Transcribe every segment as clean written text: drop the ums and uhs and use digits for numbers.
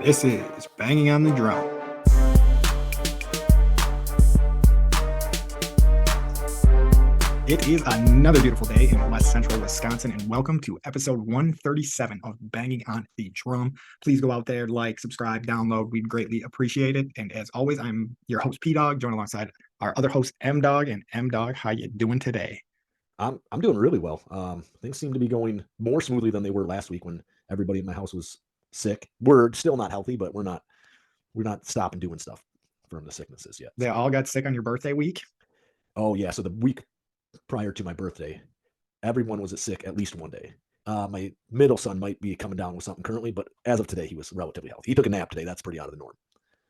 This is Banging on the Drum. It is another beautiful day in West Central Wisconsin, and welcome to episode 137 of Banging on the Drum. Please go out there, like, subscribe, download. We'd greatly appreciate it. And as always, I'm your host, P-Dog, joined alongside our other host, M-Dog. And M-Dog, how you doing today? I'm doing really well. Things seem to be going more smoothly than they were last week when everybody in my house was sick. We're still not healthy, but we're not stopping doing stuff from the sicknesses yet. They So. all got sick on your birthday week? Oh yeah, so the week prior to my birthday, everyone was sick at least one day. My middle son might be coming down with something currently, but as of today, he was relatively healthy. He took a nap today. That's pretty out of the norm.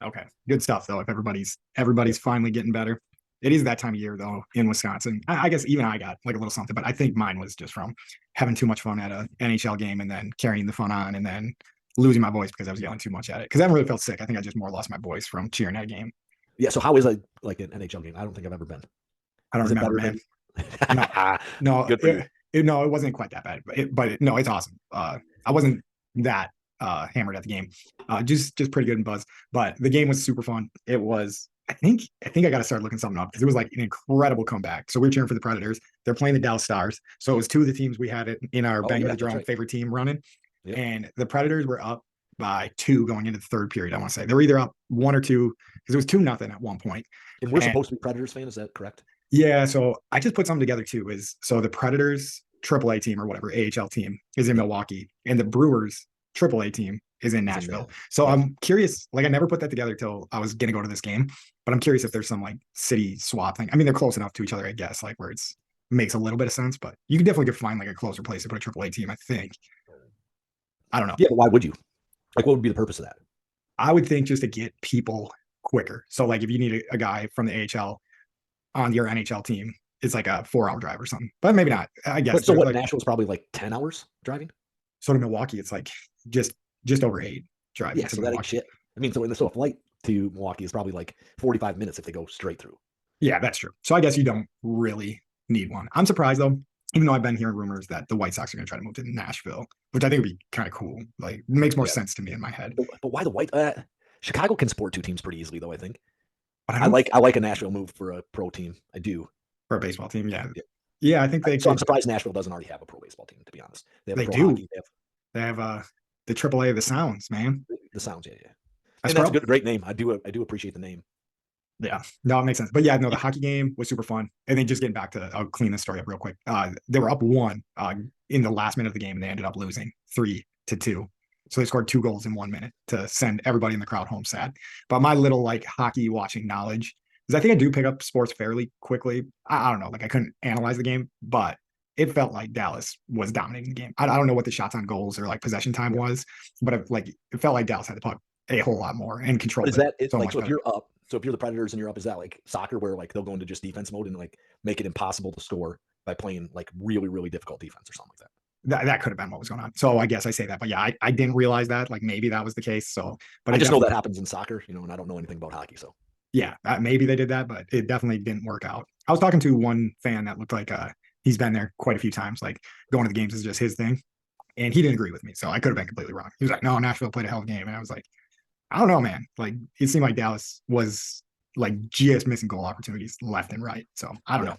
Okay, good stuff though. If everybody's finally getting better, it is that time of year though in Wisconsin. I guess even I got like a little something, but I think mine was just from having too much fun at a NHL game and then carrying the fun on and then losing my voice because I was yelling too much at it. Because I haven't really felt sick. I think I just more lost my voice from cheering at a game. Yeah. So how is like an NHL game? I don't think I've ever been. I don't Is it remember, better man. No, than? no, Good for you. no, it wasn't quite that bad, no, it's awesome. I wasn't that hammered at the game. Just pretty good and buzz. But the game was super fun. It was. I think I got to start looking something up because it was like an incredible comeback. So we're cheering for the Predators. They're playing the Dallas Stars. So it was two of the teams we had in our Oh Bang yeah, the that's Drum right. favorite team running, Yep. and the Predators were up by two going into the third period. I want to say they were either up one or two because it was 2-0 at one point. And we're And supposed to be Predators fans. Is that correct? yeah, so I just put something together too. Is so the Predators AAA team or whatever AHL team is in Yep. Milwaukee, and the Brewers AAA team is in It's in Nashville. that. So Yep. I'm curious. Like I never put that together till I was gonna go to this game, but I'm curious if there's some like city swap thing. I mean, they're close enough to each other, I guess, like where it's makes a little bit of sense. But you can definitely find like a closer place to put a AAA team. I think. I don't know. Yeah, but why would you? Like, what would be the purpose of that? I would think just to get people quicker. So like if you need a guy from the AHL on your NHL team, it's like a 4-hour drive or something. But maybe not. I guess But so there's what? like Nashville's probably like 10 hours driving. so to Milwaukee, it's like just just over 8 driving Yeah, to so that ain't Milwaukee. shit. I mean, so a flight to Milwaukee is probably like 45 minutes if they go straight through. Yeah, that's true. So I guess you don't really need one. I'm surprised though, even though I've been hearing rumors that the White Sox are going to try to move to Nashville, which I think would be kind of cool. Like, it makes more Yeah, sense to me in my head. but why the White? Chicago can support two teams pretty easily, though. I think But I I don't like I like a Nashville move for a pro team. I do. for a baseball team. Yeah, Yeah. yeah, I think they So I'm could. surprised Nashville doesn't already have a pro baseball team. To be honest, they have a They pro do. hockey. They have They have the AAA of the Sounds, man. the Sounds. Yeah, yeah, That's and that's a pro. great name. I do appreciate the name. Yeah, no, it makes sense. But yeah, no, the You- hockey game was super fun. And then just getting back to, I'll clean this story up real quick. They were up one in the last minute of the game, and they ended up losing 3-2. So they scored 2 goals in 1 minute to send everybody in the crowd home sad. But my little like hockey watching knowledge is I think I do pick up sports fairly quickly. I don't know, like I couldn't analyze the game, but it felt like Dallas was dominating the game. I don't know what the shots on goals or like possession time yeah. was, but it felt like Dallas had the puck a whole lot more and But controlled is it that it? so Like, much so if better. you're up, so if you're the Predators and you're up, is that like soccer where like they'll go into just defense mode and like make it impossible to score by playing like really really difficult defense or something like that? That could have been what was going on. So I guess I say that, but yeah, I didn't realize that. Like maybe that was the case. So, but I it just know definitely, that happens in soccer, and I don't know anything about hockey. So yeah, maybe they did that, but it definitely didn't work out. I was talking to one fan that looked like he's been there quite a few times. Like going to the games is just his thing, and he didn't agree with me. So I could have been completely wrong. He was like, "No, Nashville played a hell of a game," and I was like, "I don't know, man. Like it seemed like Dallas was like just missing goal opportunities left and right. So I don't yeah. know."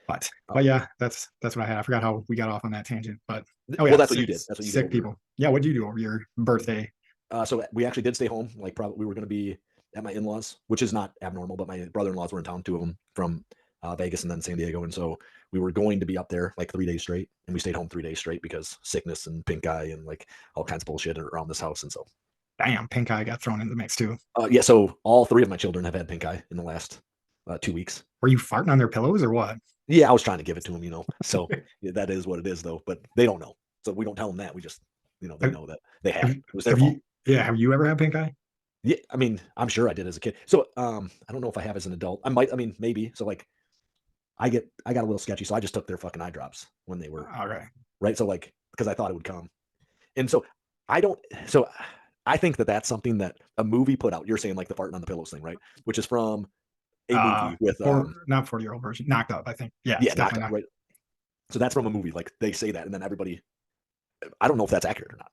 But Uh, but yeah, that's what I had. I forgot how we got off on that tangent. But oh well, yeah, that's what you did. That's what you did sick over. people. Yeah, what did you do over your birthday? So we actually did stay home. Like probably we were going to be at my in-laws, which is not abnormal. But my brother-in-laws were in town, two of them from Vegas and then San Diego, and so we were going to be up there like 3 days straight, and we stayed home 3 days straight because sickness and pink eye and like all kinds of bullshit around this house, and so Damn, pink eye got thrown in the mix too. yeah. So all three of my children have had pink eye in the last 2 weeks. Were you farting on their pillows or what? Yeah, I was trying to give it to them. So yeah, that is what it is, though. But they don't know, so we don't tell them that. We just, they Have, know that they have have, it. It was their have fault. you? Yeah, have you ever had pink eye? Yeah, I mean, I'm sure I did as a kid. So I don't know if I have as an adult. I might. I mean, maybe. So like, I got a little sketchy, so I just took their fucking eye drops when they were All right. right. So like, because I thought it would come, and so I don't. So I think that that's something that a movie put out. You're saying like the farting on the pillows thing, right? Which is from a movie with Or not 40-year-old version, knocked up. I think. Yeah, yeah, it's knocked definitely up, not. right. So that's from a movie. Like they say that, and then everybody. I don't know if that's accurate or not.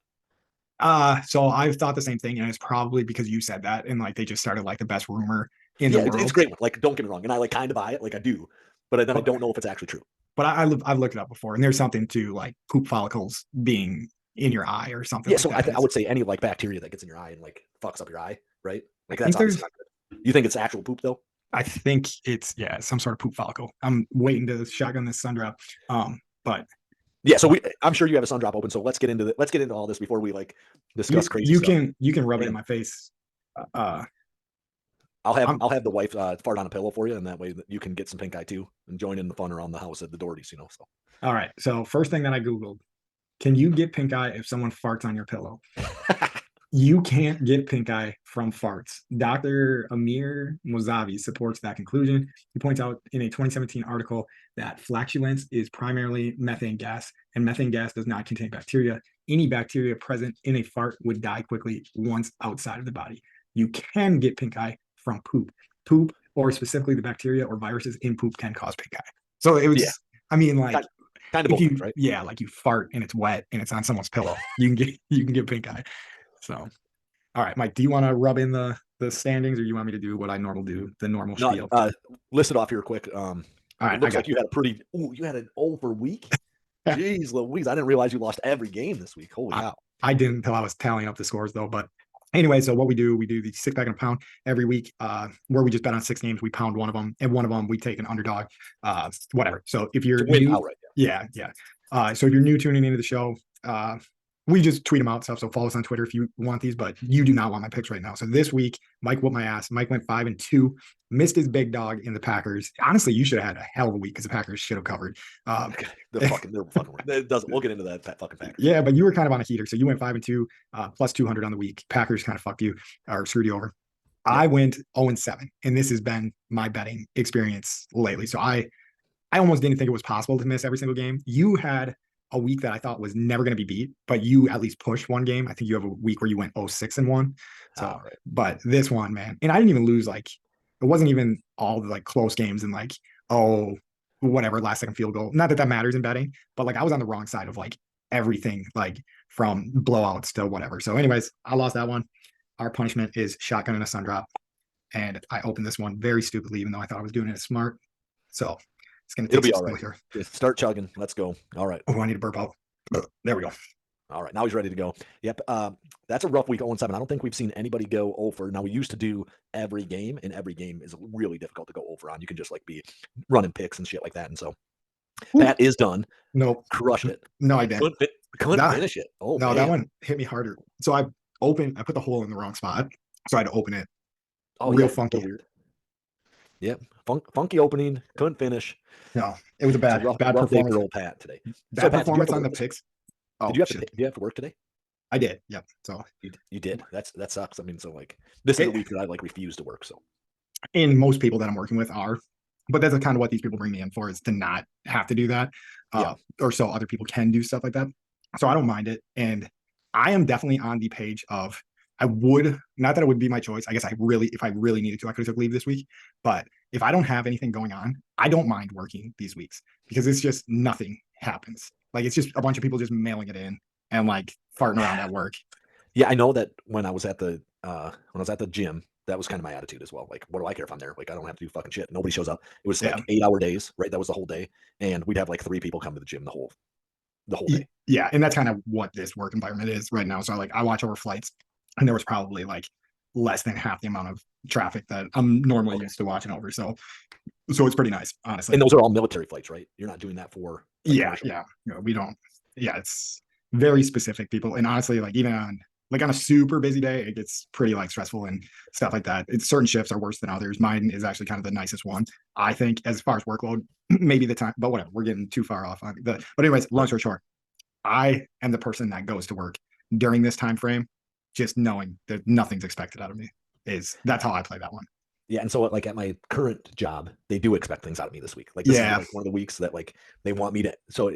So I've thought the same thing, and it's probably because you said that, and like they just started like the best rumor in the Yeah, it's world. great. Like, don't get me wrong, and I like kind of buy it, like I do, but then I But don't know if it's actually true. I've looked it up before, and there's something to like poop follicles being in your eye or something Yeah, like so that. I would say any like bacteria that gets in your eye and like fucks up your eye, right? I Like that's think obviously there's not good. You think it's actual poop though? I think it's yeah, some sort of poop follicle. I'm waiting to shotgun this sun drop. But Yeah, so uh, I'm sure you have a sun drop open. So let's get into all this before we like discuss crazy stuff. you can rub it in And my face. Uh, I'm I'll have the wife fart on a pillow for you, and that way that you can get some pink eye too and join in the fun around the house at the Dohertys, you know. So all right. So first thing that I googled, can you get pink eye if someone farts on your pillow? You can't get pink eye from farts. Dr. Amir Mozavi supports that conclusion. He points out in a 2017 article that flatulence is primarily methane gas, and methane gas does not contain bacteria. Any bacteria present in a fart would die quickly once outside of the body. You can get pink eye from poop. Poop, or specifically the bacteria or viruses in poop, can cause pink eye. So it yeah, was, I mean, like kind, kind of if both things, you, right? yeah, like you fart and it's wet and it's on someone's pillow, you can get pink eye. So all right, Mike, do you want to rub in the standings or you want me to do what I normally do, the normal No, spiel? list it off here quick. All It right, I looks got like you had a pretty. Ooh, you had an over week. you. Jeez Louise, I didn't realize you lost every game this week. Holy I, cow! I didn't until I was tallying up the scores though. But anyway, so what we do the 6 pack and a pound every week, where we just bet on 6 games, we pound one of them, and one of them we take an underdog, whatever. So if To you're win new, outright. yeah, yeah. So if you're new tuning into the show, we just tweet them out stuff. So follow us on Twitter if you want these, but you do not want my picks right now. So this week, Mike whooped my ass. Mike went 5-2, missed his big dog in the Packers. Honestly, you should have had a hell of a week because the Packers should have covered. They're fucking. It doesn't. We'll get into that fucking Packers. Yeah, but you were kind of on a heater. So you went 5-2, plus 200 on the week. Packers kind of fucked you or screwed you over. Yep. I went 0-7, and this has been my betting experience lately. So I almost didn't think it was possible to miss every single game. You had a week that I thought was never going to be beat, but you at least pushed one game. I think you have a week where you went 0-6-1. So, All right. but this one, man, and I didn't even lose. Like, it wasn't even all the like close games and like, oh, whatever, last second field goal. Not that that matters in betting, but like I was on the wrong side of like everything, like from blowouts to whatever. So, anyways, I lost that one. Our punishment is shotgun and a sun drop. And I opened this one very stupidly, even though I thought I was doing it smart. So it's going to It'll take be some all skill right. here. Just start chugging. Let's go. All right. Oh, I need to burp out. There we go. All right. Now he's ready to go. Yep. That's a rough week 0-7. I don't think we've seen anybody go over. Now we used to do every game, and every game is really difficult to go over on. You can just like be running picks and shit like that. And so Ooh, Pat is done. nope. Crushed it. No, I didn't. Couldn't That, finish it. Oh no, that man. one hit me harder. So I put the hole in the wrong spot. So I had to open it Oh real yeah. funky. Weird. Yep. Funky opening. Couldn't finish. No, it was a It's a bad rough day performance. for old Pat today. So Bad Pat, did you have performance to on work? the picks. Did Oh, you have to? shit. Do you have to work today? I did. Yep. So You did. That sucks. I mean, so like this is the it, week that I like refuse to work. So and most people that I'm working with are, but that's kind of what these people bring me in for is to not have to do that. yeah. Or so other people can do stuff like that. So I don't mind it. And I am definitely on the page of I would not that it would be my choice. I guess if I really needed to, I could have took leave this week. But if I don't have anything going on, I don't mind working these weeks because it's just nothing happens. Like it's just a bunch of people just mailing it in and like farting around at work. Yeah, I know that when I was at the gym, that was kind of my attitude as well. Like, what do I care if I'm there? Like, I don't have to do fucking shit. Nobody shows up. It was Yeah. like 8-hour days, right? That was the whole day, and we'd have like 3 people come to the gym the whole day. Yeah. And that's kind of what this work environment is right now. So like I watch over flights and there was probably like less than half the amount of traffic that I'm normally Okay. used to watching over. So it's pretty nice, honestly. And those are all military flights, right? You're not doing that for like Yeah, commercial. yeah. No, we don't. Yeah, it's very specific people. And honestly, like even on a super busy day, it gets pretty like stressful and stuff like that. It's certain shifts are worse than others. Mine is actually kind of the nicest one, I think, as far as workload, maybe the time, but whatever. We're getting too far off on the but anyways, long story short, I am the person that goes to work during this time frame, just knowing that nothing's expected out of me. That's how I play that one. Yeah, and so like at my current job, they do expect things out of me this week. Like this is Yeah. like one of the weeks that like they want me to. So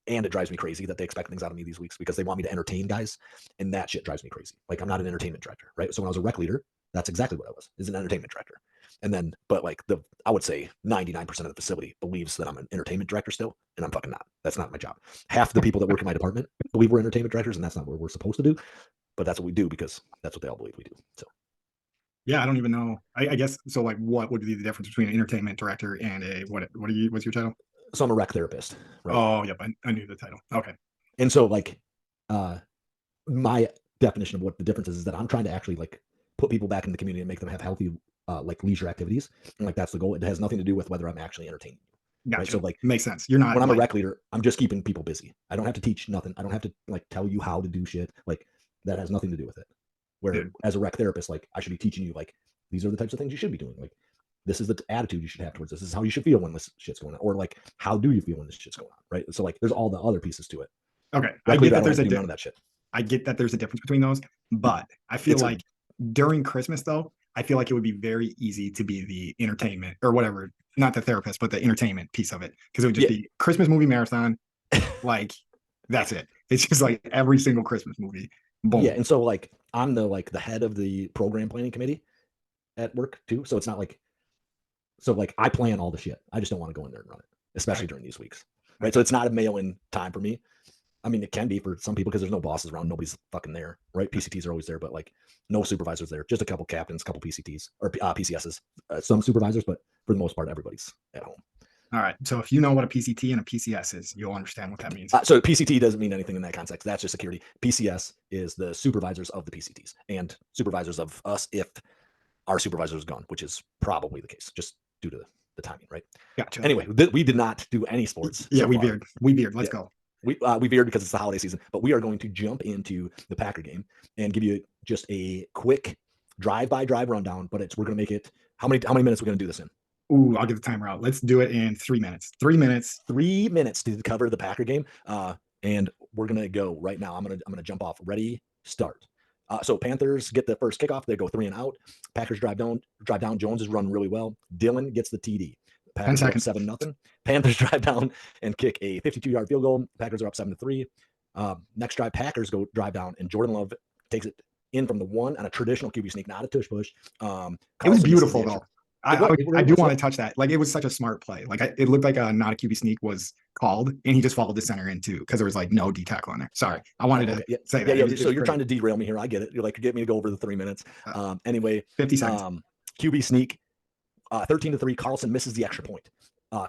and it drives me crazy that they expect things out of me these weeks because they want me to entertain guys, and that shit drives me crazy. Like I'm not an entertainment director, right? So when I was a rec leader, that's exactly what I was. Is an entertainment director. And then, but like I would say 99% of the facility believes that I'm an entertainment director still, and I'm fucking not. That's not my job. Half the people that work in my department believe we're entertainment directors, and that's not what we're supposed to do. But that's what we do because that's what they all believe we do. So Yeah, I don't even know. I guess so. Like, what would be the difference between an entertainment director and a what are you? What's your title? so I'm a rec therapist, right? Oh, yep, I knew the title. Okay, And so like uh my definition of what the difference is that I'm trying to actually like put people back in the community and make them have healthy like leisure activities. And like that's the goal. It has nothing to do with whether I'm actually entertaining you. Right. gotcha. So like Makes sense. You're when not I'm a like rec leader, I'm just keeping people busy. I don't have to teach nothing. I don't have to like tell you how to do shit. Like that has nothing to do with it. Where dude. as a rec therapist, like I should be teaching you like these are the types of things you should be doing. Like this is the attitude you should have towards this. This is how you should feel when this shit's going on. Or like how do you feel when this shit's going on? Right. So like there's all the other pieces to it. Okay, I Rec get leader, I that don't have there's to a do none of that shit. I get that there's a difference between those, but I feel It's a like during Christmas though, I feel like it would be very easy to be the entertainment or whatever, not the therapist, but the entertainment piece of it, because it would just yeah, be Christmas movie marathon. Like that's it. It's just like every single Christmas movie. yeah. Boom. And so like I'm the head of the program planning committee at work too. So it's not like so like I plan all the shit. I just don't want to go in there and run it, I, especially during these weeks. I Right. So it's not a mail-in time for me. I mean, it can be for some people because there's no bosses around. Nobody's fucking there, right? PCTs are always there, but like no supervisors there. Just a couple captains, couple PCTs or PCSs, some supervisors, but for the most part, everybody's at home. all right. So if you know what a PCT and a PCS is, you'll understand what that means. So PCT doesn't mean anything in that context. That's just security. PCS is the supervisors of the PCTs and supervisors of us if our supervisor is gone, which is probably the case, just due to the timing, right? Gotcha. Anyway, we did not do any sports Yeah, so we far. veered. We veered. Let's Yeah. go. We veered because it's the holiday season, but we are going to jump into the Packer game and give you just a quick drive rundown. But we're going to make it how many minutes are we going to do this in? Ooh, I'll get the timer out. Let's do it in 3 minutes. 3 minutes. 3 minutes to cover the Packer game, and we're going to go right now. I'm gonna jump off. Ready, start. So Panthers get the first kickoff. They go 3 and out. Packers drive down. Jones is running really well. Dylan gets the TD. 10 Packers are up seconds. 7-0. Panthers drive down and kick a 52-yard field goal. Packers are up 7-3. Next drive, Packers go drive down, and Jordan Love takes it in from the one on a traditional QB sneak, not a tush push. It was beautiful though. I do was, want to touch that. Like it was such a smart play. Like it looked like a not a QB sneak was called, and he just followed the center in too because there was like no D tackle on there. Sorry, I wanted to say that. So you're trying to derail me here. I get it. You're like, get me to go over the 3 minutes. Anyway, 50 seconds. QB sneak, 13-3. Carlson misses the extra point.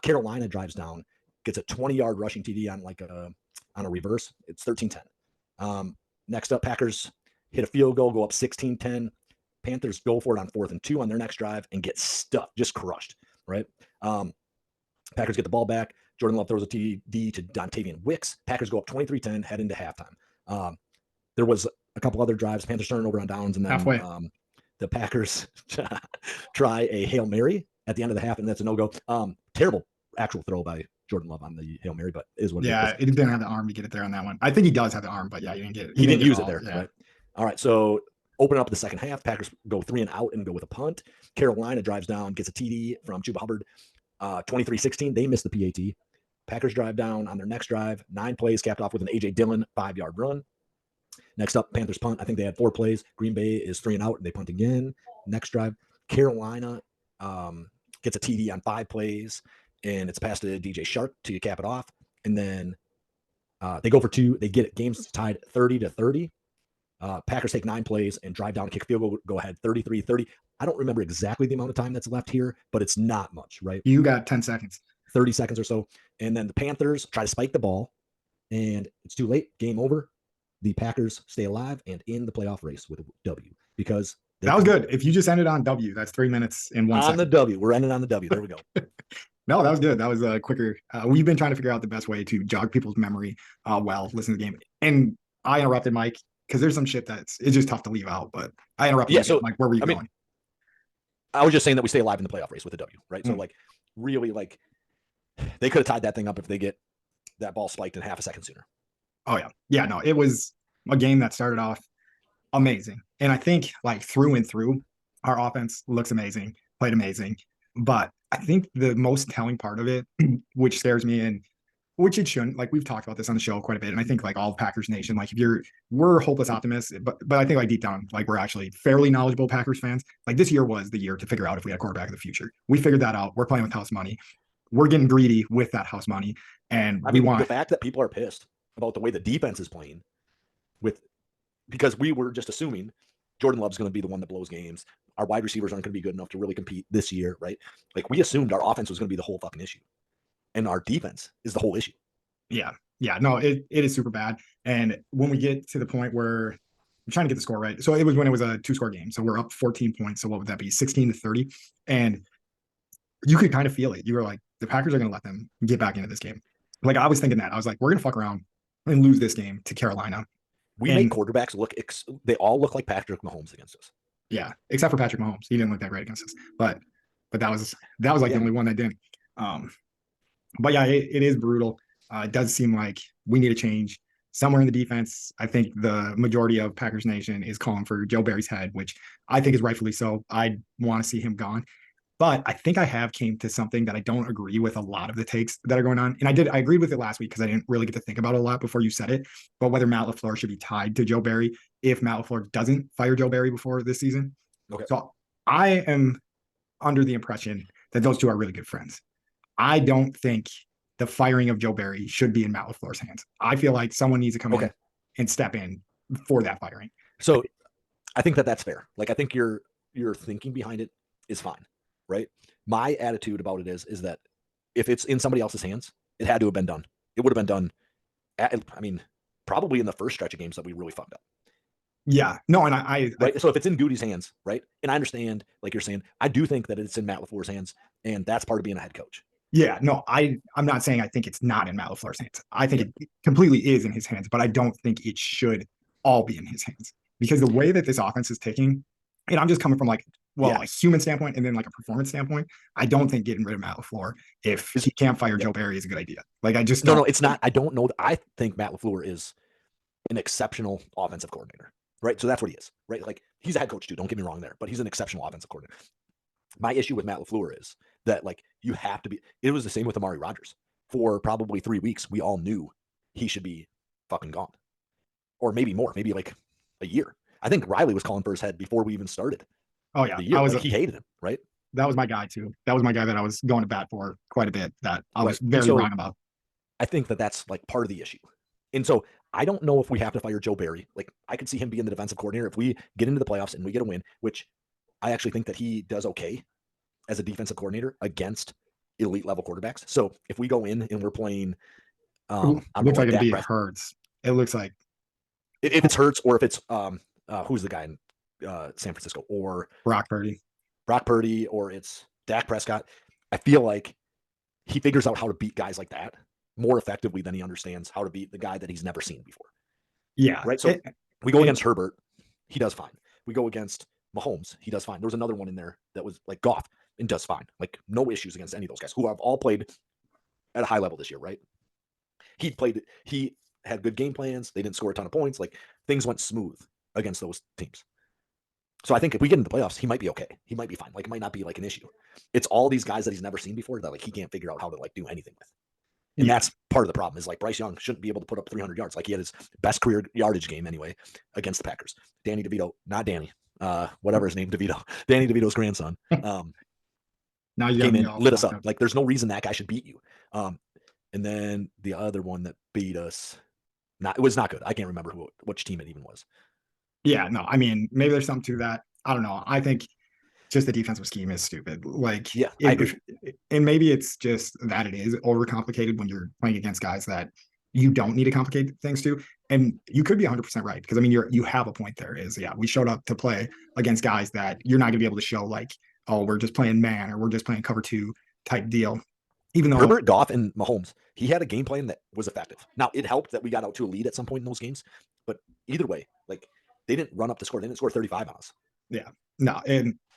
Carolina drives down, gets a 20-yard rushing TD on a reverse. It's 13-10. Next up, Packers hit a field goal, go up 16-10. Panthers go for it on 4th and 2 on their next drive and get stuffed, just crushed, right? Packers get the ball back. Jordan Love throws a TD to Dontavian Wicks. Packers go up 23-10, head into halftime. There was a couple other drives. Panthers turning over on downs, and then Halfway. The Packers try a Hail Mary at the end of the half, and that's a no-go. Terrible actual throw by Jordan Love on the Hail Mary, but is what it is. Yeah, it didn't have the arm to get it there on that one. I think he does have the arm, but yeah, he didn't get it. He didn't use it all. there. Yeah. Right? All right, so open up the second half. Packers go 3 and out and go with a punt. Carolina drives down, gets a TD from Chuba Hubbard. 23-16. They miss the PAT. Packers drive down on their next drive. 9 plays capped off with an A.J. Dillon 5-yard run. Next up, Panthers punt. I think they had 4 plays. Green Bay is 3 and out, and they punt again. Next drive, Carolina gets a TD on 5 plays, and it's passed to DJ Shark to cap it off. And then they go for 2. They get it. Game's tied 30-30. Packers take 9 plays and drive down, kick field goal, go ahead 33-30. I don't remember exactly the amount of time that's left here, but it's not much, right? You got 10 seconds. 30 seconds or so. And then the Panthers try to spike the ball, and it's too late. Game over. The Packers stay alive and in the playoff race with a W because that was good. If you just ended on W, that's 3 minutes in 1 second. On the W. We're ending on the W. There we go. No, that was good. That was quicker. We've been trying to figure out the best way to jog people's memory while listening to the game. And I interrupted Mike because there's some shit it's just tough to leave out. But I interrupted. Yeah. So Mike, where were you going? I was just saying that we stay alive in the playoff race with a W, right? So like, really, like they could have tied that thing up if they get that ball spiked in half a second sooner. Oh yeah, yeah. No, it was a game that started off amazing, and I think like through and through, our offense looks amazing, played amazing. But I think the most telling part of it, which scares me, and which it shouldn't. Like we've talked about this on the show quite a bit, and I think like all of Packers Nation, like if we're hopeless optimists, but I think like deep down, like we're actually fairly knowledgeable Packers fans. Like this year was the year to figure out if we had a quarterback of the future. We figured that out. We're playing with house money. We're getting greedy with that house money, and I we mean, the want. fact that people are pissed about the way the defense is playing with because we were just assuming Jordan Love's going to be the one that blows games. Our wide receivers aren't going to be good enough to really compete this year, right? Like we assumed our offense was going to be the whole fucking issue, and our defense is the whole issue. Yeah, yeah, no, it is super bad. And when we get to the point where I'm trying to get the score right, so it was when it was a 2-score game, so we're up 14 points. So what would that be? 16-30, and you could kind of feel it. You were like, the Packers are going to let them get back into this game. Like I was thinking that I was like, we're going to fuck around and lose this game to Carolina. We make And quarterbacks look, they all look like Patrick Mahomes against us. yeah, except for Patrick Mahomes, he didn't look that great against us. But that was like the only one that didn't. Um, but yeah, it is brutal. It does seem like we need a change somewhere in the defense. I think the majority of Packers Nation is calling for Joe Barry's head, which I think is rightfully so. I want to see him gone. But I think I have came to something that I don't agree with a lot of the takes that are going on. And I agreed with it last week because I didn't really get to think about it a lot before you said it. But whether Matt LaFleur should be tied to Joe Barry if Matt LaFleur doesn't fire Joe Barry before this season. Okay. So I am under the impression that those two are really good friends. I don't think the firing of Joe Barry should be in Matt LaFleur's hands. I feel like someone needs to come in and step in for that firing. So I think that that's fair. Like I think your thinking behind it is fine, right? My attitude about it is that if it's in somebody else's hands, it had to have been done. It would have been done. I mean, probably in the first stretch of games that we really fucked up. Yeah, no, and I right. So if it's in Goody's hands, right, and I understand, like you're saying, I do think that it's in Matt LaFleur's hands, and that's part of being a head coach. Yeah, no, I'm not saying I think it's not in Matt LaFleur's hands. I think it completely is in his hands, but I don't think it should all be in his hands because the way that this offense is ticking, and I'm just coming from like, a human standpoint and then like a performance standpoint, I don't think getting rid of Matt LaFleur if he can't fire Joe Barry is a good idea. Like I just no, it's not. I don't know. I think Matt LaFleur is an exceptional offensive coordinator, right? So that's what he is, right? Like he's a head coach too. Don't get me wrong there, but he's an exceptional offensive coordinator. My issue with Matt LaFleur is that like you have to be. It was the same with Amari Rodgers. For probably 3 weeks, we all knew he should be fucking gone, or maybe more, maybe like a year. I think Riley was calling for his head before we even started. Oh yeah, he hated him, right? That was my guy too. That was my guy that I was going to bat for quite a bit. That I was very wrong about. I think that that's like part of the issue, and so I don't know if we have to fire Joe Barry. Like I could see him being the defensive coordinator if we get into the playoffs and we get a win, which I actually think that he does okay as a defensive coordinator against elite level quarterbacks. So if we go in and we're playing, looks like it'd be Hurts. It looks like if it's Hurts or if it's who's the guy in San Francisco or Brock Purdy, or it's Dak Prescott. I feel like he figures out how to beat guys like that more effectively than he understands how to beat the guy that he's never seen before. Yeah. Right. So we go against Herbert. He does fine. We go against Mahomes. He does fine. There was another one in there that was like Goff and does fine. Like no issues against any of those guys who have all played at a high level this year. Right. He had good game plans. They didn't score a ton of points. Like things went smooth against those teams. So I think if we get into the playoffs, he might be okay. He might be fine. Like it might not be like an issue. It's all these guys that he's never seen before that like he can't figure out how to like do anything with. And that's part of the problem is like Bryce Young shouldn't be able to put up 300 yards. Like he had his best career yardage game anyway against the Packers. Danny DeVito, not Danny, whatever his name, DeVito, Danny DeVito's grandson. Now you came in, lit us up. Like there's no reason that guy should beat you. And then the other one that beat us, it was not good. I can't remember which team it even was. Yeah, no, I mean, maybe there's something to that. I don't know. I think just the defensive scheme is stupid. Like, yeah, I agree. And maybe it's just that it is overcomplicated when you're playing against guys that you don't need to complicate things to. And you could be 100% right because I mean, you have a point there. We showed up to play against guys that you're not going to be able to show like, oh, we're just playing man or we're just playing cover 2 type deal. Even though Herbert, Goff, and Mahomes, he had a game plan that was effective. Now it helped that we got out to a lead at some point in those games, but either way, like they didn't run up the score. They didn't score 35 on us. Yeah, no,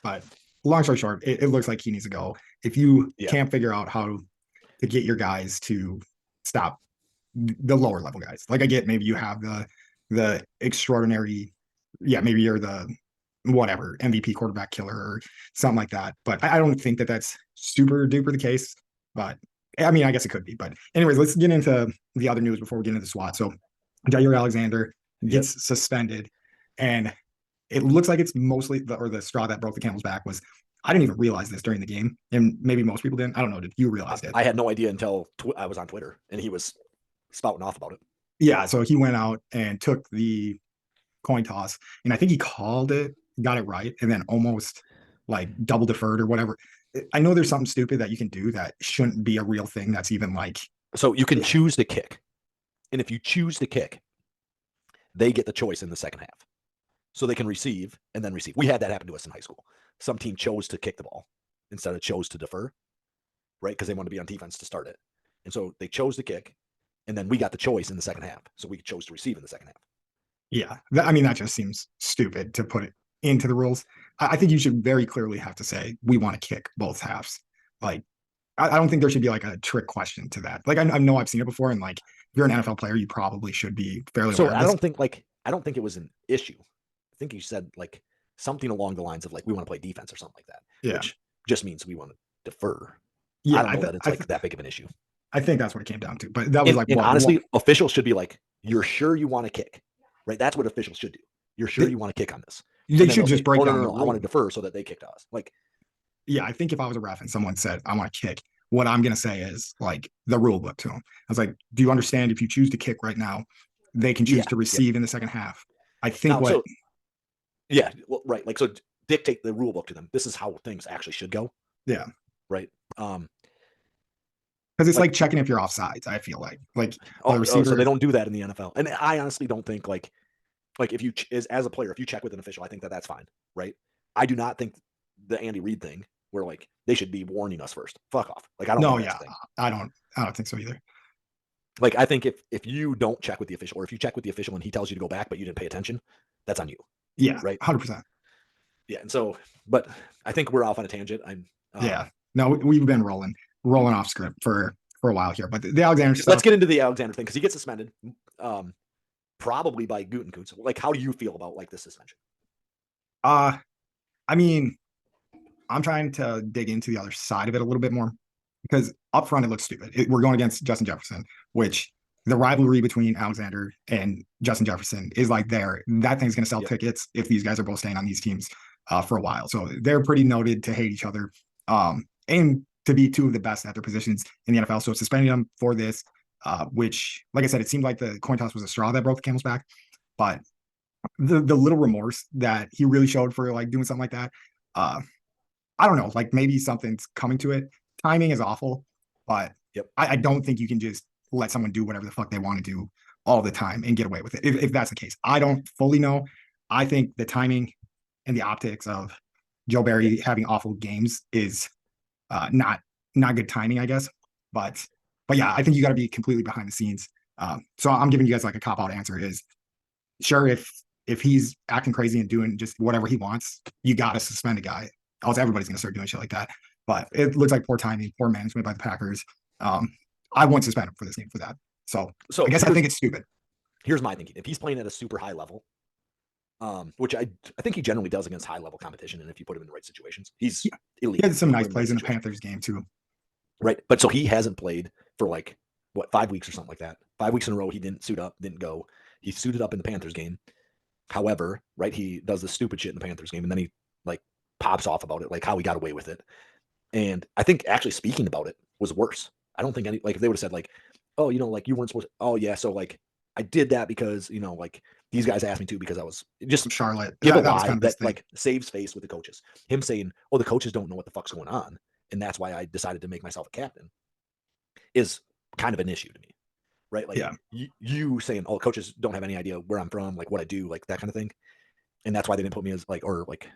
but long story short, it looks like he needs to go. If you can't figure out how to get your guys to stop the lower level guys, like I get maybe you have the extraordinary, maybe you're the whatever MVP quarterback killer or something like that. But I don't think that that's super duper the case. But I mean, I guess it could be, but anyways, let's get into the other news before we get into the SWAT. So Jair Alexander Yep. gets suspended, and it looks like it's mostly the straw that broke the camel's back was I didn't even realize this during the game, and maybe most people didn't. I don't know. Did you realize it? I had no idea until I was on Twitter and he was spouting off about it. Yeah. So he went out and took the coin toss, and I think he called it, got it right, and then almost like double deferred or whatever. I know there's something stupid that you can do that shouldn't be a real thing. That's even like, So you can choose to kick. And if you choose to kick, they get the choice in the second half. So they can receive and then receive. We had that happen to us in high school. Some team chose to kick the ball instead of chose to defer, right? Because they wanted to be on defense to start it. And so they chose to kick, and then we got the choice in the second half. So we chose to receive in the second half. yeah, I mean, that just seems stupid to put it into the rules. I think you should very clearly have to say we want to kick both halves. Like, I don't think there should be like a trick question to that. Like, I know I've seen it before, and like, if you're an NFL player, you probably should be fairly So aware of this. I don't think it was an issue. I think you said like something along the lines of like we want to play defense or something like that, Yeah, which just means we want to defer. I yeah, don't know that it's like that big of an issue. I think that's what it came down to. But that was like And what honestly, officials should be like, "You're sure you want to kick?" Right? That's what officials should do. You're sure they, you want to kick on this, they and then should they'll just say, break "Oh no, down no, the no! I want rule. to defer so that they kick to us." Like, Yeah, I think if I was a ref and someone said I want to kick, what I'm gonna say is like the rule book to them. I was like, do you understand if you choose to kick right now, they can choose yeah, to yep. receive in the second half. I think Now, what so yeah, well, right. Like, so dictate the rule book to them. This is how things actually should go, yeah, right? Um, because it's like like, checking if you're offsides. I feel like the so they receiver. don't do that in the NFL, and I honestly don't think like if you as a player, if you check with an official, I think that that's fine, right? I do not think the Andy Reid thing where like they should be warning us first. Fuck off. Like I don't No, think that's yeah, a thing. I don't think so either. Like I think if you don't check with the official, or if you check with the official and he tells you to go back but you didn't pay attention, that's on you, Yeah, right? 100%. Yeah. And so, but I think we're off on a tangent. I'm Yeah, no, we've been rolling off script for a while here, but the Alexander let's stuff. get into the Alexander thing because he gets suspended, um, probably by Gutekunst. Like, how do you feel about like this suspension? Uh, I mean, I'm trying to dig into the other side of it a little bit more because up front it looks stupid. We're going against Justin Jefferson, which the rivalry between Alexander and Justin Jefferson is like there. That thing's going to sell Yep. tickets if these guys are both staying on these teams for a while. So they're pretty noted to hate each other and to be two of the best at their positions in the NFL. So suspending them for this, which, like I said, it seemed like the coin toss was a straw that broke the camel's back. But the little remorse that he really showed for like doing something like that, uh, I don't know, like maybe something's coming to it. Timing is awful, but Yep. I don't think you can just let someone do whatever the fuck they want to do all the time and get away with it. If that's the case, I don't fully know. I think the timing and the optics of Joe Yep. Barry having awful games is not good timing, I guess. But yeah, I think you got to be completely behind the scenes. So I'm giving you guys like a cop out answer is sure if he's acting crazy and doing just whatever he wants, you got to suspend a guy. Else everybody's going to start doing shit like that. But it looks like poor timing, poor management by the Packers. I won't suspend him for this game for that. So I So guess I think it's stupid. here's my thinking: if he's playing at a super high level, which I think he generally does against high level competition, and if you put him in the right situations, he's Yeah, he elite. had some When you put nice him in the right plays in the situation, Panthers game too. right? But so he hasn't played for like what 5 weeks or something like that. 5 weeks in a row, he didn't suit up, didn't go. He suited up in the Panthers game. However, right, he does this stupid shit in the Panthers game, and then he like pops off about it, like how he got away with it. And I think actually speaking about it was worse. I don't think any like if they would have said like, oh, like you weren't supposed to, oh yeah, so like I did that because like these guys asked me to because I was just Charlotte, give a that was lie kind of his that thing. like saves face with the coaches. Him saying, oh, the coaches don't know what the fuck's going on, and that's why I decided to make myself a captain is kind of an issue to me, right? Like Yeah, you saying, oh, coaches don't have any idea where I'm from, like what I do, like that kind of thing, and that's why they didn't put me as like or like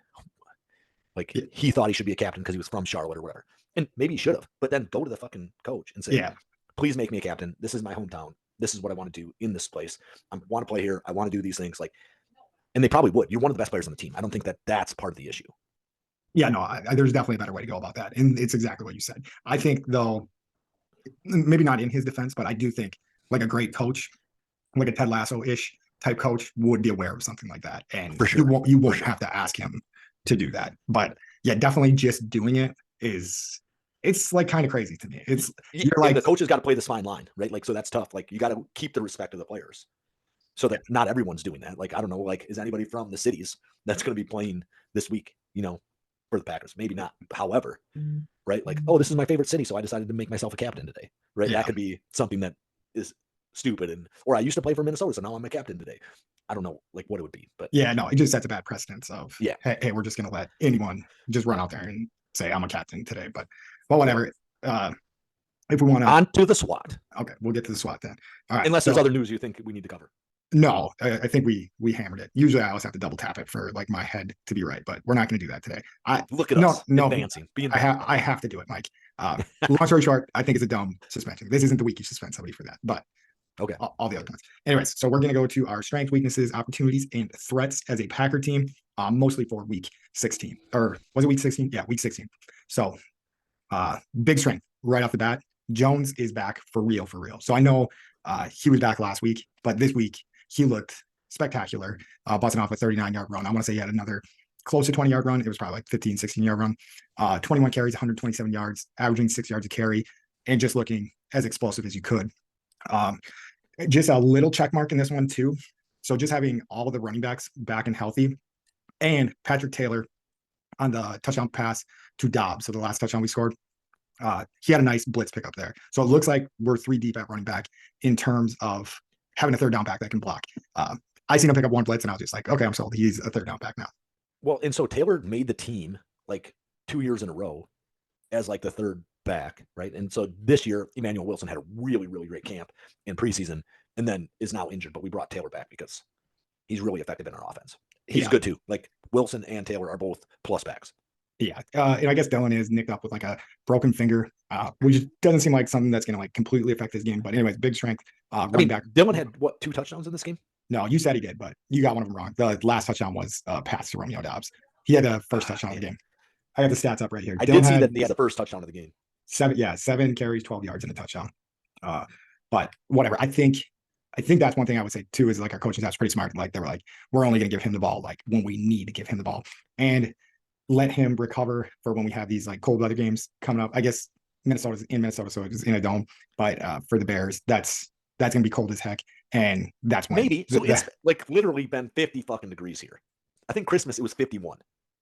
yeah, he thought he should be a captain because he was from Charlotte or whatever. And maybe he should have, but then go to the fucking coach and say, yeah. please make me a captain. This is my hometown. This is what I want to do in this place. I want to play here. I want to do these things. Like, and they probably would. You're one of the best players on the team. I don't think that that's part of the issue. Yeah, no, there's definitely a better way to go about that. And it's exactly what you said. I think, though, maybe not in his defense, but I do think like a great coach, like a Ted Lasso ish type coach, would be aware of something like that. And For sure. you For won't sure. have to ask him to do that. But yeah, definitely just doing it is it's like kind of crazy to me. It's And you're like, the coaches got to play this fine line, right? Like, so that's tough. Like, you got to keep the respect of the players, so that not everyone's doing that. Like, I don't know, like, is anybody from the cities that's going to be playing this week, for the Packers? Maybe not. However, right? Like, oh, this is my favorite city, so I decided to make myself a captain today, right? yeah, That could be something that is stupid. Or I used to play for Minnesota, so now I'm a captain today. I don't know, like, what it would be, but yeah, no, it just sets a bad precedence of, yeah, hey, we're just gonna let anyone just run out there and say I'm a captain today. But well, yeah. whatever. If we want to, On to the SWAT. okay, we'll get to the SWAT then. All right. Unless there's So other news you think we need to cover. no, I think we hammered it. Usually, I always have to double tap it for like my head to be right, but we're not going to do that today. Look at No, us no, advancing, being I have to do it, Mike. Long story short, I think it's a dumb suspension. This isn't the week you suspend somebody for that, but okay. All the other ones. Anyways, so we're going to go to our strengths, weaknesses, opportunities, and threats as a Packer team, mostly for week 16. Or was it week 16? Yeah, week 16. So big strength right off the bat. Jones is back for real, for real. So I know he was back last week, but this week he looked spectacular, busting off a 39-yard run. I want to say he had another close to 20-yard run. It was probably like 15, 16-yard run. 21 carries, 127 yards, averaging 6 yards a carry, and just looking as explosive as you could. Just a little check mark in this one too. So just having all of the running backs back and healthy, and Patrick Taylor on the touchdown pass to Dobbs. So the last touchdown we scored, he had a nice blitz pickup there. So it looks like we're 3 deep at running back in terms of having a third down back that can block. I seen him pick up one blitz and I was just like, okay, I'm sold. He's a third down back now. Well, and so Taylor made the team like 2 years in a row as like the third back, right? And so this year, Emmanuel Wilson had a really, really great camp in preseason and then is now injured. But we brought Taylor back because he's really effective in our offense. He's good too. Like, Wilson and Taylor are both plus backs. Yeah. And I guess Dylan is nicked up with like a broken finger, which doesn't seem like something that's going to like completely affect his game. But anyways, big strength. Running back. Dylan had what, 2 touchdowns in this game? No, you said he did, but you got one of them wrong. The last touchdown was pass to Romeo Dobbs. He had the first touchdown of the game. I got the stats up right here. I did see that he had the first touchdown of the game. 7 carries, 12 yards in a touchdown. But whatever. I think that's one thing I would say too, is like our coaching staff's pretty smart. Like they were like, we're only going to give him the ball like when we need to give him the ball, and let him recover for when we have these like cold weather games coming up. I guess Minnesota's in Minnesota, so it's in a dome. But for the Bears, that's going to be cold as heck, and that's when maybe. So it's like literally been 50 fucking degrees here. I think Christmas it was 51.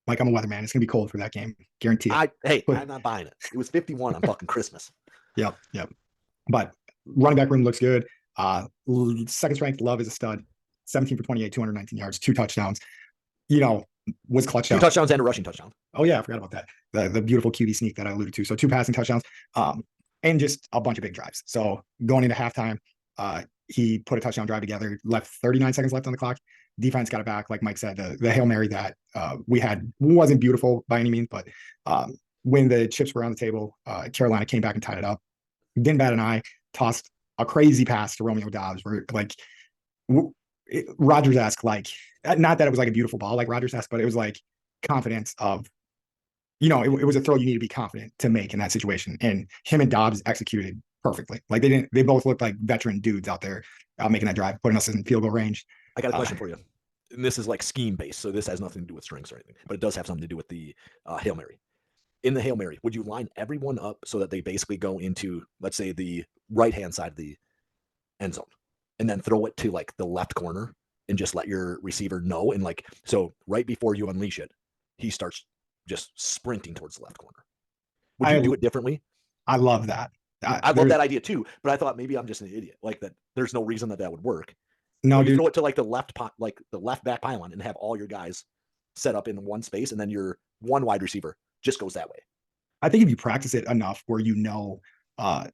Like, I'm a weatherman. It's gonna be cold for that game, guarantee it. I'm not buying it. It was 51 on fucking Christmas. Yep. But running back room looks good. Second strength, Love is a stud. 17 for 28, 219 yards, 2 touchdowns. Was clutched out. 2 touchdowns and a rushing touchdown. Oh yeah, I forgot about that. The beautiful QB sneak that I alluded to. So 2 passing touchdowns, and just a bunch of big drives. So going into halftime, he put a touchdown drive together. Left 39 seconds left on the clock. Defense got it back. Like Mike said, the Hail Mary that we had wasn't beautiful by any means, but when the chips were on the table, Carolina came back and tied it up. Didn't bat an eye. Tossed a crazy pass to Romeo Dobbs, where like Rodgers-esque, like, not that it was like a beautiful ball like Rodgers-esque, but it was like confidence of, it was a throw you need to be confident to make in that situation. And him and Dobbs executed perfectly. Like they both looked like veteran dudes out there making that drive, putting us in field goal range. I got a question for you. And this is like scheme based, so this has nothing to do with strengths or anything, but it does have something to do with the Hail Mary. In the Hail Mary, would you line everyone up so that they basically go into, let's say, the right-hand side of the end zone, and then throw it to like the left corner and just let your receiver know? And like, so right before you unleash it, he starts just sprinting towards the left corner. Would you do it differently? I love that. I love that idea too, but I thought maybe I'm just an idiot. Like that, there's no reason that would work. No, you throw it to like the left back pylon and have all your guys set up in one space, and then your one wide receiver just goes that way. I think if you practice it enough where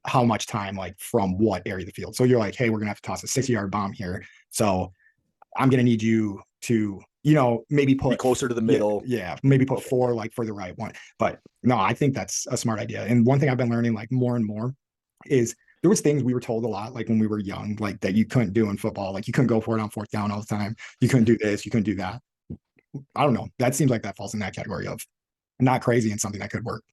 how much time, like from what area of the field. So you're like, hey, we're gonna have to toss a 60-yard bomb here. So I'm gonna need you to, maybe put closer to the middle. Yeah, maybe put 4 like for the right one. But no, I think that's a smart idea. And one thing I've been learning like more and more is there was things we were told a lot, like when we were young, like that you couldn't do in football. Like you couldn't go for it on 4th down all the time. You couldn't do this, you couldn't do that. I don't know. That seems like that falls in that category of not crazy and something that could work.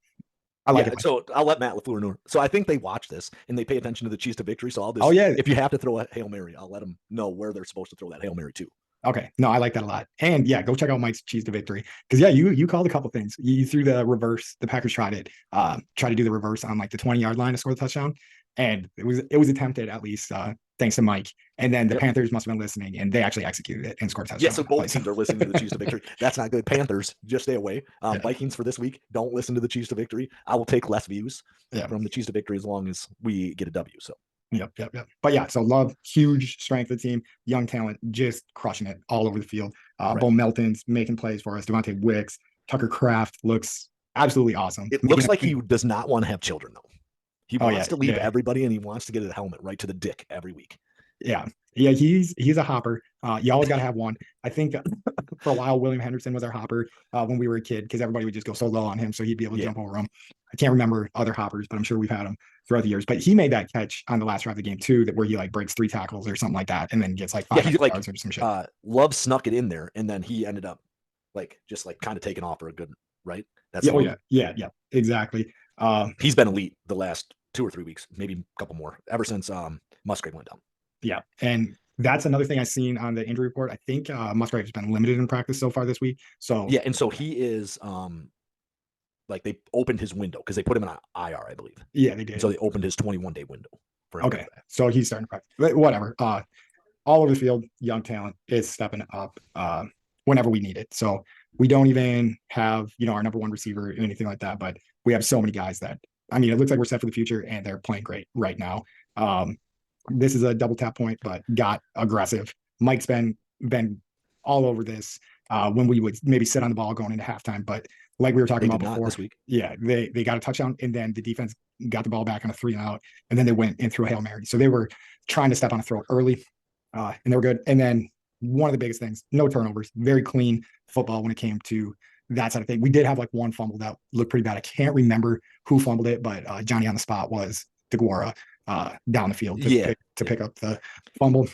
I like it. So I'll let Matt LaFleur know. So I think they watch this and they pay attention to the Cheese to Victory. So I'll just, if you have to throw a Hail Mary, I'll let them know where they're supposed to throw that Hail Mary to. Okay, no, I like that a lot. And yeah, go check out Mike's Cheese to Victory because yeah, you called a couple things. You threw the reverse. The Packers tried it, try to do the reverse on like the 20-yard line to score the touchdown, and it was attempted at least thanks to Mike. And then the Yep. Panthers must have been listening, and they actually executed it and scored a Yeah, touchdown so on the play. both So teams are listening to the Cheese to Victory. That's not good. Panthers, just stay away. yeah, Vikings for this week, don't listen to the Cheese to Victory. I will take less views yeah. from the Cheese to Victory as long as we get a W. So Yep. But yeah, so love, huge strength of the team, young talent, just crushing it all over the field. right. Bo Melton's making plays for us. Devontae Wicks, Tucker Kraft looks absolutely awesome. It Making looks like he does not want to have children though. He oh yeah, wants to leave yeah, everybody and he wants to get a helmet right to the dick every week. yeah. He's a hopper. You always got to have one. I think for a while William Henderson was our hopper when we were a kid because everybody would just go so low on him, so he'd be able to Yeah. jump over him. I can't remember other hoppers, but I'm sure we've had them throughout the years. But he made that catch on the last drive of the game too, that where he like breaks 3 tackles or something like that, and then gets like Yeah, five he like yards or some shit. Love snuck it in there and then he ended up like just like kind of taking off for a good right. That's Yeah, oh Love. yeah, exactly. He's been elite the last 2 or 3 weeks, maybe a couple more, ever since Musgrave went down. Yeah, and that's another thing I've seen on the injury report. I think Musgrave has been limited in practice so far this week. So Yeah, and so he is like they opened his window because they put him in an IR, I believe. yeah, they And did. so they opened his 21-day window for him to Okay, go back. so he's starting to practice. But whatever. All over the field, young talent is stepping up whenever we need it. So we don't even have our number one receiver or anything like that, but we have so many guys that I mean, it looks like we're set for the future, and they're playing great right now. Um, this is a double tap point, but got aggressive. Mike's been all over this when we would maybe sit on the ball going into halftime, but like we were talking They about did not before, this week. yeah, they got a touchdown, and then the defense got the ball back on a 3-and-out, and then they went in through a Hail Mary. So they were trying to step on a throat early, and they were good. And then one of the biggest things, no turnovers, very clean football when it came to that side of thing. We did have like one fumble that looked pretty bad. I can't remember who fumbled it, but Johnny on the spot was DeGuara down the field to Yeah. pick up the fumble.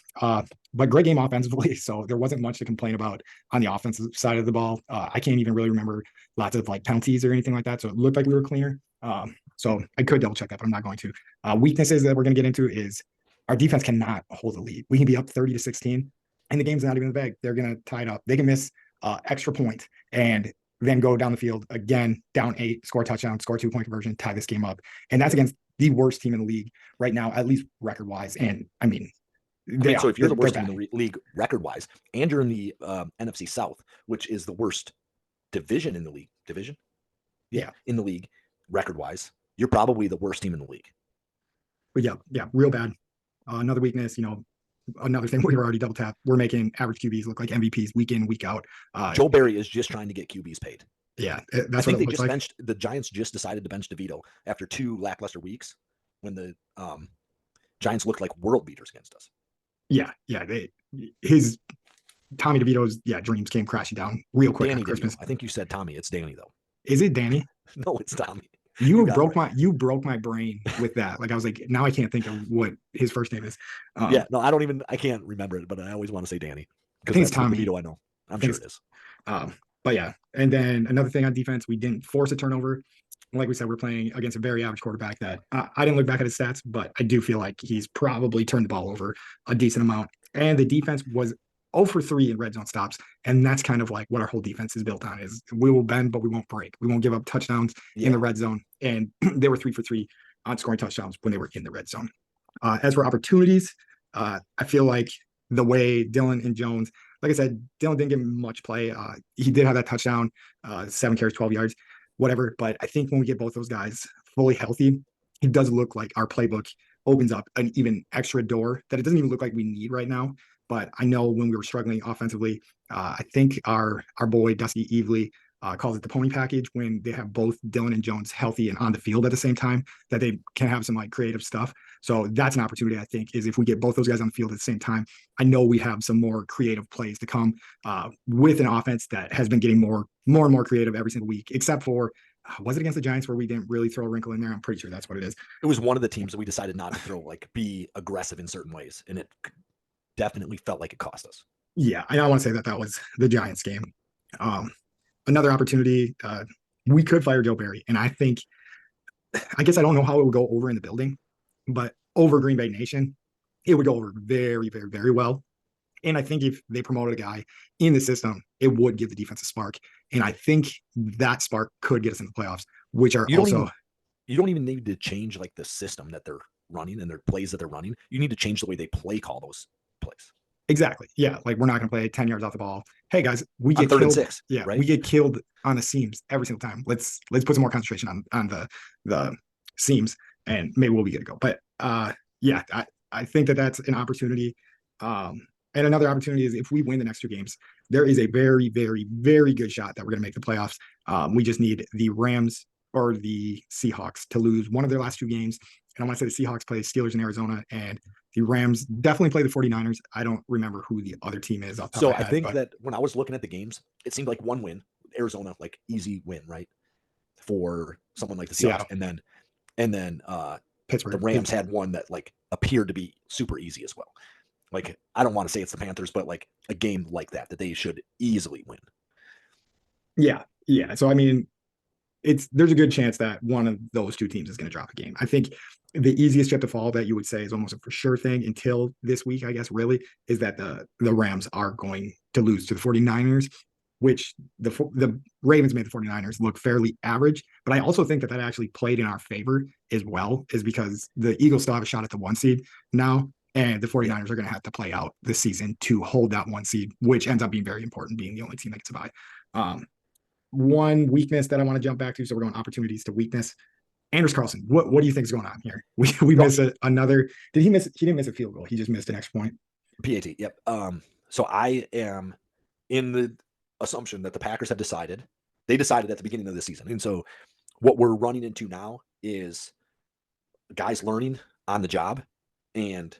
But great game offensively, so there wasn't much to complain about on the offensive side of the ball. I can't even really remember lots of like penalties or anything like that, so it looked like we were cleaner. So I could double check that, but I'm not going to. Weaknesses that we're going to get into is our defense cannot hold the lead. We can be up 30-16, and the game's not even in the bag. They're going to tie it up. They can miss extra point and then go down the field again, down 8, score a touchdown, score a 2-point conversion, tie this game up. And that's against the worst team in the league right now, at least record wise. And I mean, So if you're the worst team bad. in the league record wise, and you're in the NFC South, which is the worst division in the league, Yeah. in the league record wise, you're probably the worst team in the league. But yeah, real bad. Another weakness, another thing we were already double tapped. We're making average QBs look like MVPs week in, week out. Joe Barry is just trying to get QBs paid. Yeah, I that's think what they it looks just like. benched the Giants. Just decided to bench DeVito after 2 lackluster weeks when the Giants looked like world beaters against us. Yeah. His Tommy DeVito's dreams came crashing down real quick Danny on Christmas. DeVito. I think you said Tommy. It's Danny though. Is it Danny? No, it's Tommy. You broke my brain with that. Like I was like, now I can't think of what his first name is. Yeah, no, I can't remember it, but I always want to say Danny because it's that's Tommy. DeVito I know. I'm sure it is. But yeah, and then another thing on defense, we didn't force a turnover. Like we said, we're playing against a very average quarterback that I didn't look back at his stats, but I do feel like he's probably turned the ball over a decent amount. And the defense was 0 for 3 in red zone stops. And that's kind of like what our whole defense is built on is we will bend, but we won't break. We won't give up touchdowns in the red zone. And they were 3 for 3 on scoring touchdowns when they were in the red zone. As for opportunities, I feel like the way Dylan and Jones, like I said, Dylan didn't get much play. He did have that touchdown, 7 carries, 12 yards, whatever. But I think when we get both those guys fully healthy, it does look like our playbook opens up an even extra door that it doesn't even look like we need right now. But I know when we were struggling offensively, I think our boy Dusty Evely calls it the pony package when they have both Dylan and Jones healthy and on the field at the same time, that they can have some like creative stuff. So that's an opportunity, I think, is if we get both those guys on the field at the same time, I know we have some more creative plays to come with an offense that has been getting more and more creative every single week, except for was it against the Giants where we didn't really throw a wrinkle in there? I'm pretty sure that's what it is. It was one of the teams that we decided not to throw, like be aggressive in certain ways. And it definitely felt like it cost us. Yeah, I want to say that was the Giants game. Another opportunity, we could fire Joe Barry. And I guess I don't know how it would go over in the building, but over Green Bay Nation, it would go over very, very, very well. And I think if they promoted a guy in the system, it would give the defense a spark. And I think that spark could get us in the playoffs, which are You don't also even you don't even need to change like the system that they're running and their plays that they're running. You need to change the way they play call those plays. exactly. Yeah. Like we're not going to play 10 yards off the ball. Hey guys, we On get third and killed. six, Yeah. right? We get killed on the seams every single time. Let's put some more concentration on the seams and maybe we'll be good to go. But yeah, I think that that's an opportunity. And another opportunity is if we win the next two games, there is a very, very, very good shot that we're going to make the playoffs. We just need the Rams or the Seahawks to lose one of their last two games. And I want to say the Seahawks play Steelers in Arizona and the Rams definitely play the 49ers. I don't remember who the other team is off the top So of my I head, think but that when I was looking at the games, it seemed like one win, Arizona, like easy win, right? For someone like the Seahawks. Seattle, And then the Pittsburgh. Rams had one that like appeared to be super easy as well. Like I don't want to say it's the Panthers, but like a game like that they should easily win. Yeah. Yeah. So, I mean, there's a good chance that one of those two teams is going to drop a game. I think the easiest chip to fall that you would say is almost a for sure thing until this week, I guess, really, is that the Rams are going to lose to the 49ers, which the Ravens made the 49ers look fairly average. But I also think that that actually played in our favor as well, is because the Eagles still have a shot at the one seed now. And the Yeah. 49ers are going to have to play out the season to hold that one seed, which ends up being very important, being the only team that gets a bye. One weakness that I want to jump back to. So we're going opportunities to weakness. Anders Carlson, what do you think is going on here? We No, miss another. Did he miss? He didn't miss a field goal. He just missed an extra point. PAT. Yep. So I am in the assumption that the Packers have decided. They decided at the beginning of the season, and so what we're running into now is guys learning on the job, and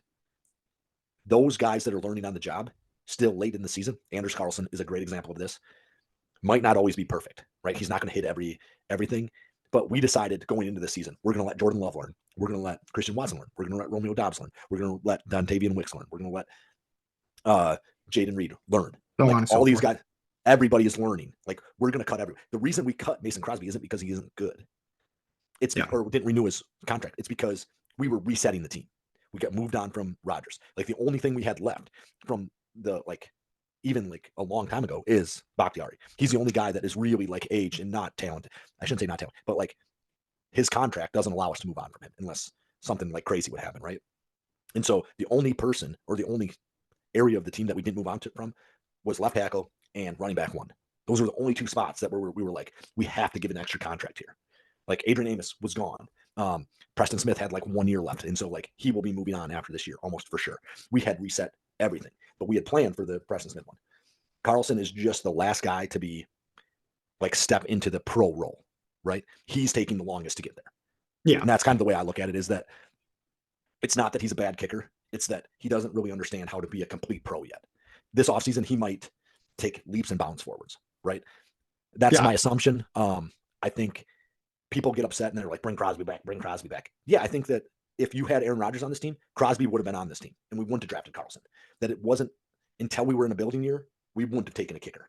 those guys that are learning on the job still late in the season. Anders Carlson is a great example of this. Might not always be perfect, right? He's not going to hit everything. But we decided going into the season, we're going to let Jordan Love learn. We're going to let Christian Watson learn. We're going to let Romeo Dobbs learn. We're going to let Dontavian Wicks learn. We're going to let Jaden Reed learn. So like on and all so these forth. guys, everybody is learning. Like we're going to cut every. The reason we cut Mason Crosby isn't because he isn't good. It's Yeah. or didn't renew his contract. It's because we were resetting the team. We got moved on from Rodgers. Like the only thing we had left from the like even like a long time ago is Bakhtiari. He's the only guy that is really like aged and not talented. I shouldn't say not talented, but like his contract doesn't allow us to move on from him unless something like crazy would happen, right? And so the only person or the only area of the team that we didn't move on from was left tackle and running back one. Those were the only two spots that we were like, we have to give an extra contract here. Like Adrian Amos was gone. Preston Smith had like 1 year left. And so like he will be moving on after this year, almost for sure. We had reset everything, but we had planned for the Preston Smith one. Carlson is just the last guy to be like step into the pro role, right? He's taking the longest to get there. Yeah. And that's kind of the way I look at it is that it's not that he's a bad kicker. It's that he doesn't really understand how to be a complete pro yet. This offseason, he might take leaps and bounds forwards, right? That's my assumption. I think people get upset and they're like, bring Crosby back, bring Crosby back. Yeah, I think that if you had Aaron Rodgers on this team, Crosby would have been on this team and we wouldn't have drafted Carlson. That it wasn't until we were in a building year, we wouldn't have taken a kicker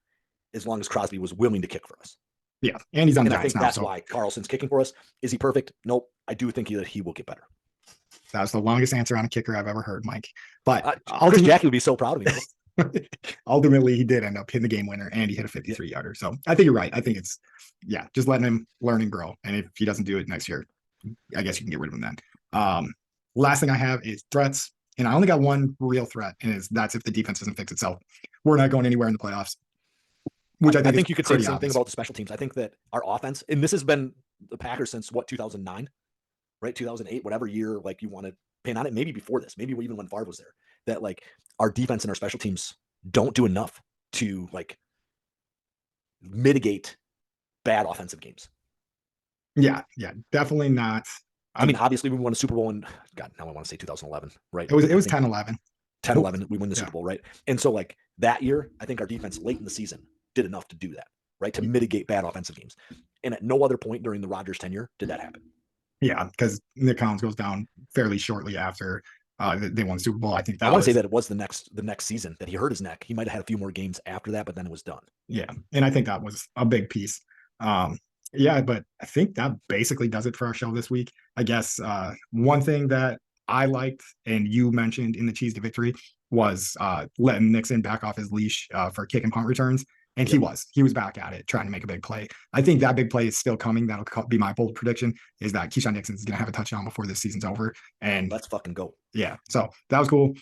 as long as Crosby was willing to kick for us. Yeah. And he's on And the I think Giants now. that's So why Carlson's kicking for us. Is he perfect? Nope. I do think that he will get better. that was the longest answer on a kicker I've ever heard, Mike. But Chris Jackie would be so proud of me. ultimately, he did end up hitting the game winner and he hit a 53 yarder. So I think you're right. I think it's, yeah, just letting him learn and grow. And if he doesn't do it next year, I guess you can get rid of him then. Last thing I have is threats. And I only got one real threat, and that's if the defense doesn't fix itself. We're not going anywhere in the playoffs. Which I think you could say the same obvious. thing about the special teams. I think that our offense, and this has been the Packers since what, 2009, right? 2008, whatever year, like you want to pin on it, maybe before this, maybe even when Favre was there, that like our defense and our special teams don't do enough to like mitigate bad offensive games. Yeah, definitely not. I mean, obviously we won a Super Bowl in, God, now I want to say 2011, right? It was 10-11. 10-11, we win the Super Bowl, right? And so like that year, I think our defense late in the season did enough to do that, right? To mitigate bad offensive games. And at no other point during the Rodgers tenure did that happen. Yeah, because Nick Collins goes down fairly shortly after they won the Super Bowl. I think I want to say that it was the next season that he hurt his neck. He might have had a few more games after that, but then it was done. Yeah, and I think that was a big piece. Yeah, but I think that basically does it for our show this week. I guess one thing that I liked, and you mentioned in the cheese to victory, was letting Nixon back off his leash for kick and punt returns. And Yep. he was back at it trying to make a big play. I think that big play is still coming. That'll be my bold prediction, is that Keyshawn Nixon is going to have a touchdown before this season's over. And Let's fucking go. yeah, so that was cool.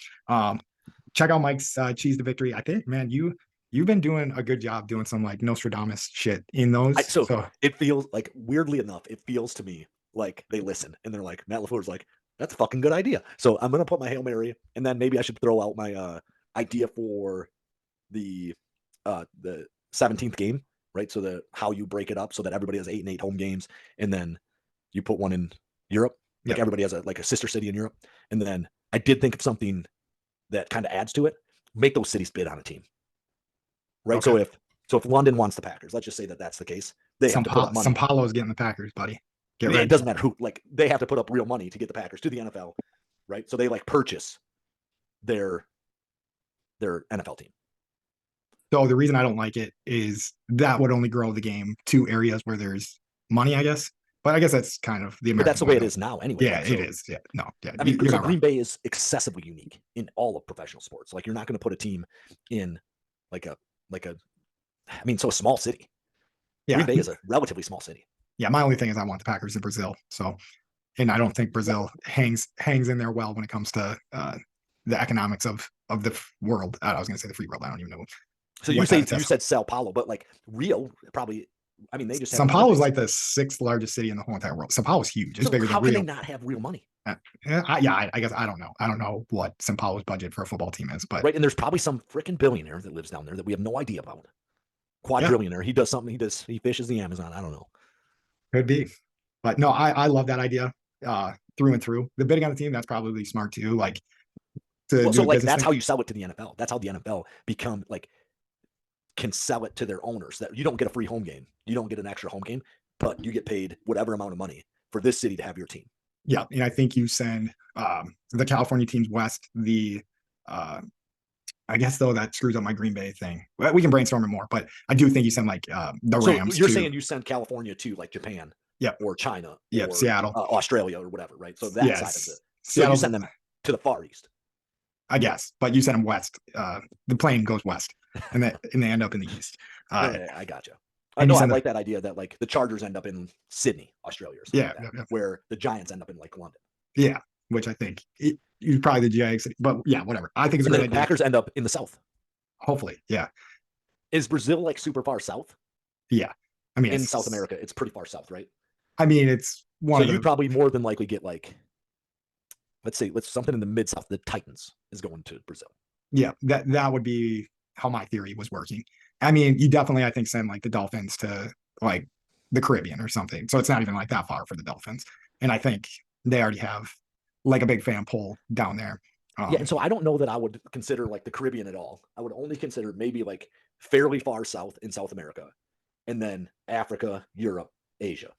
Check out Mike's cheese to victory. I think, man, you've been doing a good job doing some like Nostradamus shit in those. So So it feels like, weirdly enough, it feels to me like they listen and they're like, Matt LaFleur's like, that's a fucking good idea. So I'm gonna put my Hail Mary, and then maybe I should throw out my idea for the 17th game, right? So the how you break it up so that everybody has 8 and 8 home games, and then you put one in Europe, like everybody has a sister city in Europe. And then I did think of something that kind of adds to it. Make those cities bid on a team, right? okay. So if London wants the Packers, let's just say that that's the case, they have to put up money. Some Paulo's getting the Packers, buddy. Get It ready. doesn't matter who, like they have to put up real money to get the Packers to the NFL, right? So they like purchase their NFL team. So the reason I don't like it is that would only grow the game to areas where there's money, I guess. But I guess that's kind of the American. But that's the way it is now, anyway. Yeah, right? So, it is. Yeah, no, yeah. I mean, so Green wrong. Bay is excessively unique in all of professional sports. Like you're not going to put a team in like a I mean, so a small city. Yeah, Green Bay is a relatively small city. yeah. My only thing is I want the Packers in Brazil. So, and I don't think Brazil hangs in there well when it comes to the economics of the world. I was going to say the free world. I don't even know. So you said Sao Paulo, but like Rio probably. I mean, they just Sao Paulo is like the 6th largest city in the whole entire world. Sao Paulo is huge. It's so bigger how than Rio. can they not have real money? I guess I don't know. I don't know what Sao Paulo's budget for a football team is, but right. And there's probably some freaking billionaire that lives down there that we have no idea about. Quadrillionaire. Yeah. He does something. He fishes the Amazon. I don't know. Could be, but no, I love that idea through and through. The bidding on the team, that's probably smart too. Like to so like that's thing. How you sell it to the NFL. That's how the NFL become like can sell it to their owners. That you don't get a free home game, you don't get an extra home game, but you get paid whatever amount of money for this city to have your team. Yeah, and I think you send the California teams west. I guess though that screws up my Green Bay thing. We can brainstorm it more, but I do think you send like the Rams. So you're saying you send California to like Japan, yeah, or China, yeah, or Seattle, Australia, or whatever, right? So that side of it. So you send them to the Far East, I guess, but you send them west. The plane goes west, and they end up in the east. I gotcha. I know I like that idea that like the Chargers end up in Sydney, Australia, or something like that, where the Giants end up in like London. Yeah, which I think you're probably the Jags, but yeah, whatever. I think it's a great idea. The Packers end up in the South. Hopefully, yeah. Is Brazil like super far south? Yeah, I mean, in South America, it's pretty far south, right? I mean, it's one. So you probably more than likely get like, let's something in the mid South. The Titans is going to Brazil. Yeah, that would be how my theory was working. I mean, you definitely, I think, send like the Dolphins to like the Caribbean or something. So it's not even like that far for the Dolphins. And I think they already have like a big fan pool down there. Yeah, and so I don't know that I would consider like the Caribbean at all. I would only consider maybe like fairly far south in South America, and then Africa, Europe, Asia.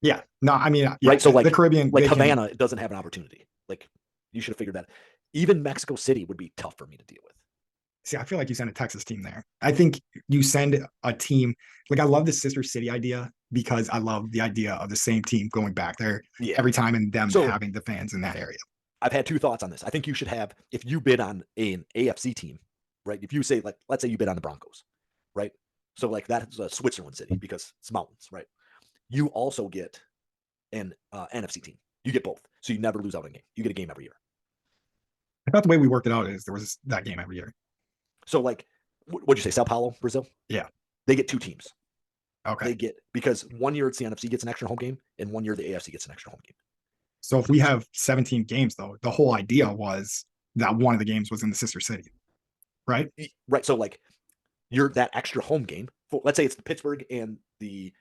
Yeah, no, I mean, yeah, right. So like the Caribbean, like Havana doesn't have an opportunity. Like you should have figured that. Even Mexico City would be tough for me to deal with. See, I feel like you send a Texas team there. I think you send a team. Like I love the sister city idea because I love the idea of the same team going back there every time and them having the fans in that area. I've had 2 thoughts on this. I think you should have, if you bid on an AFC team, right? If you say like, let's say you bid on the Broncos, right? So like that's a Switzerland city because it's mountains, right? You also get an NFC team. You get both. So you never lose out on a game. You get a game every year. I thought the way we worked it out is there was that game every year. So like, what'd you say? Sao Paulo, Brazil? Yeah. They get 2 teams. Okay. They get, because one year it's the NFC gets an extra home game and one year the AFC gets an extra home game. So if we have 17 games though, the whole idea was that one of the games was in the sister city, right? Right. So like you're that extra home game. Let's say it's the Pittsburgh and the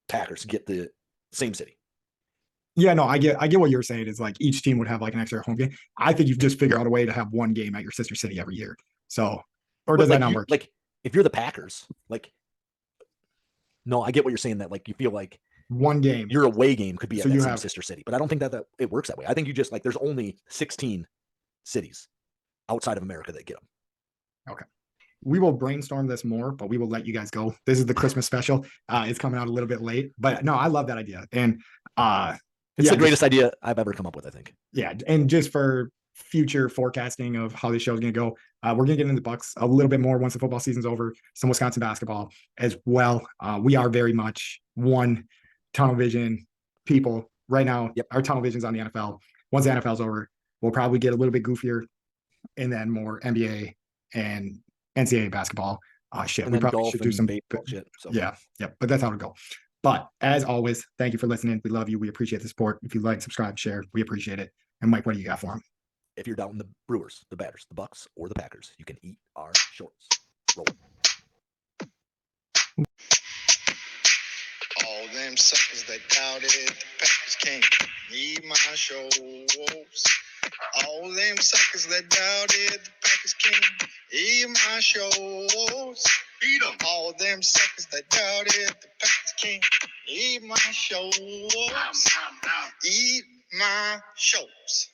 Packers get the same city. Yeah, no, I get what you're saying is like each team would have like an extra home game. I think you've just figured out a way to have one game at your sister city every year. So, or does that not work? Like if you're the Packers, like, no, I get what you're saying that like you feel like one game, your away game could be at that same sister city, but I don't think that it works that way. I think you just like there's only 16 cities outside of America that get them. Okay. We will brainstorm this more, but we will let you guys go. This is the Christmas special. It's coming out a little bit late, but no, I love that idea. And It's Yeah, the greatest idea I've ever come up with, I think. Yeah, and just for future forecasting of how this show is going to go, we're going to get into the Bucks a little bit more once the football season's over. Some Wisconsin basketball as well. We are very much one tunnel vision people right now. Yep. Our tunnel vision's on the NFL. Once the NFL's over, we'll probably get a little bit goofier, and then more NBA and NCAA basketball. Shit, And we then probably golf should do and some baseball shit. So Yeah, but that's how it go. But as always, thank you for listening. We love you. We appreciate the support. If you like, subscribe, share, we appreciate it. And Mike, what do you got for him? if you're down the Brewers, the Batters, the Bucks, or the Packers, you can eat our shorts. Roll. All them suckers that doubted the Packers can't eat my shorts. All them suckers that doubted the Packers can't eat my shorts. Beat them. All them suckers that doubted the Packers can't eat my shorts. Eat my shorts.